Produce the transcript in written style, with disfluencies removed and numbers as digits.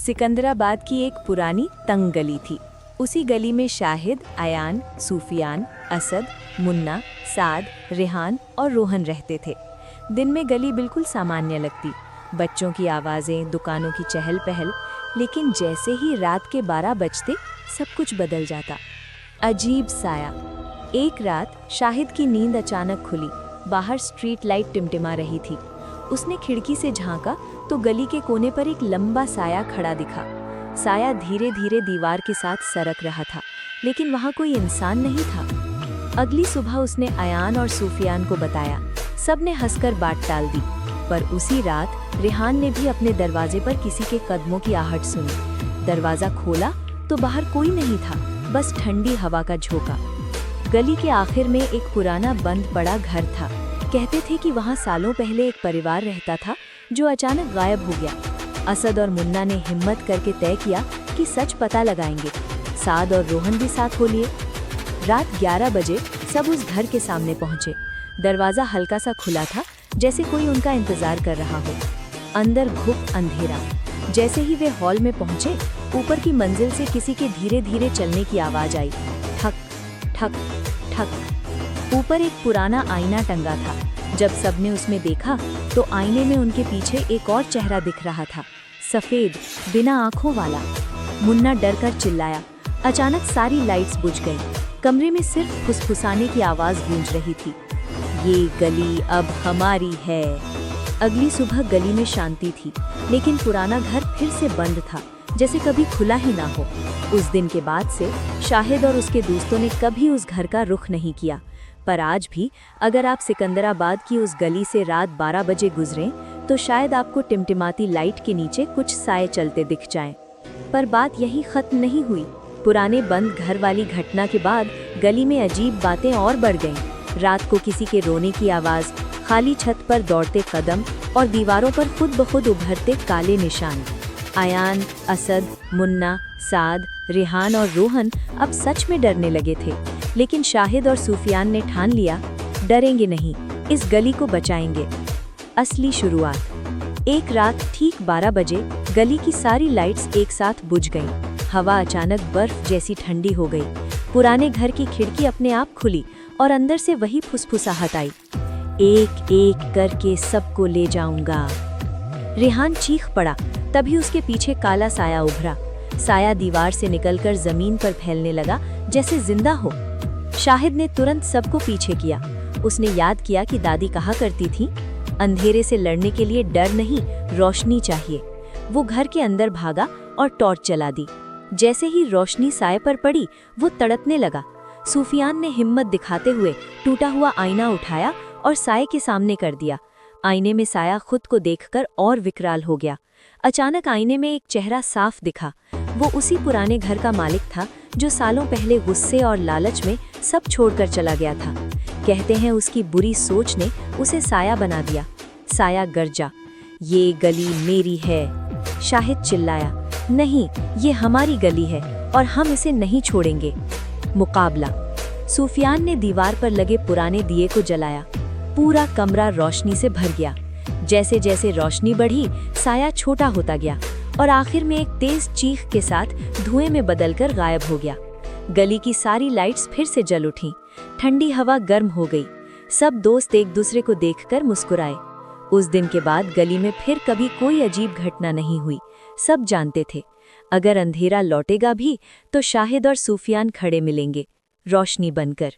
सिकंदराबाद की एक पुरानी तंग गली थी। उसी गली में शाहिद, अयान, सूफियान, असद, मुन्ना, साद, रेहान और रोहन रहते थे। दिन में गली बिल्कुल सामान्य लगती, बच्चों की आवाज़ें, दुकानों की चहल पहल। लेकिन जैसे ही रात के 12 बजते सब कुछ बदल जाता। अजीब साया। एक रात शाहिद की नींद अचानक खुली। बाहर स्ट्रीट लाइट टिमटिमा रही थी। उसने खिड़की से झांका तो गली के कोने पर एक लंबा साया खड़ा दिखा। साया धीरे धीरे दीवार के साथ सरक रहा था, लेकिन वहां कोई इंसान नहीं था। अगली सुबह उसने अयान और सूफियान को बताया। सबने हंसकर बात टाल दी। पर उसी रात रेहान ने भी अपने दरवाजे पर किसी के कदमों की आहट सुनी। दरवाजा खोला तो बाहर कोई नहीं था, बस ठंडी हवा का झोंका। गली के आखिर में एक पुराना बंद पड़ा घर था। कहते थे कि वहां सालों पहले एक परिवार रहता था जो अचानक गायब हो गया। असद और मुन्ना ने हिम्मत करके तय किया कि सच पता लगाएंगे। साद और रोहन भी साथ हो लिए। रात 11 बजे सब उस घर के सामने पहुंचे। दरवाजा हल्का सा खुला था, जैसे कोई उनका इंतजार कर रहा हो। अंदर घुप अंधेरा। जैसे ही वे हॉल में पहुंचे, ऊपर की मंजिल से किसी के धीरे धीरे चलने की आवाज आई। ठक ठक ठक। ऊपर एक पुराना आईना टंगा था। जब सबने उसमें देखा तो आईने में उनके पीछे एक और चेहरा दिख रहा था, सफेद, बिना आंखों वाला। मुन्ना डर कर चिल्लाया। अचानक सारी लाइट्स बुझ गईं। कमरे में सिर्फ फुसफुसाने की आवाज गूंज रही थी। ये गली अब हमारी है। अगली सुबह गली में शांति थी, लेकिन पुराना घर फिर से बंद था, जैसे कभी खुला ही ना हो। उस दिन के बाद से शाहिद और उसके दोस्तों ने कभी उस घर का रुख नहीं किया। पर आज भी अगर आप सिकंदराबाद की उस गली से रात 12 बजे गुजरें, तो शायद आपको टिमटिमाती लाइट के नीचे कुछ साए चलते दिख जाएं। पर बात यही खत्म नहीं हुई। पुराने बंद घर वाली घटना के बाद गली में अजीब बातें और बढ़ गईं। रात को किसी के रोने की आवाज़, खाली छत पर दौड़ते कदम और दीवारों पर खुद ब खुद उभरते काले निशान। अयान, असद, मुन्ना, साद, रेहान और रोहन अब सच में डरने लगे थे। लेकिन शाहिद और सूफियान ने ठान लिया, डरेंगे नहीं, इस गली को बचाएंगे। असली शुरुआत। एक रात ठीक 12 बजे गली की सारी लाइट्स एक साथ बुझ गईं। हवा अचानक बर्फ जैसी ठंडी हो गई। पुराने घर की खिड़की अपने आप खुली और अंदर से वही फुसफुसाहट आई। एक एक करके सबको ले जाऊंगा। रेहान चीख पड़ा। तभी उसके पीछे काला साया उभरा। साया दीवार से निकलकर जमीन पर फैलने लगा, जैसे जिंदा हो। शाहिद ने तुरंत सबको पीछे किया। उसने याद किया कि दादी कहा करती थी, अंधेरे से लड़ने के लिए डर नहीं, रोशनी चाहिए। वो घर के अंदर भागा और टॉर्च जला दी। जैसे ही रोशनी साए पर पड़ी, वो तड़पने लगा। सूफियान ने हिम्मत दिखाते हुए टूटा हुआ आईना उठाया और साए के सामने कर दिया। आईने में साया खुद को देखकर और विकराल हो गया। अचानक आईने में एक चेहरा साफ दिखा। वो उसी पुराने घर का मालिक था जो सालों पहले गुस्से और लालच में सब छोड़कर चला गया था। कहते हैं उसकी बुरी सोच ने उसे साया बना दिया। साया गरजा, ये गली मेरी है। शाहिद चिल्लाया, नहीं, ये हमारी गली है और हम इसे नहीं छोड़ेंगे। मुकाबला। सूफियान ने दीवार पर लगे पुराने दिए को जलाया। पूरा कमरा रोशनी से भर गया। जैसे जैसे रोशनी बढ़ी, साया छोटा होता गया और आखिर में एक तेज चीख के साथ धुएं में बदलकर गायब हो गया। गली की सारी लाइट्स फिर से जल उठीं। ठंडी हवा गर्म हो गई। सब दोस्त एक दूसरे को देखकर मुस्कुराए। उस दिन के बाद गली में फिर कभी कोई अजीब घटना नहीं हुई। सब जानते थे, अगर अंधेरा लौटेगा भी तो शाहिद और सूफियान खड़े मिलेंगे, रोशनी बनकर।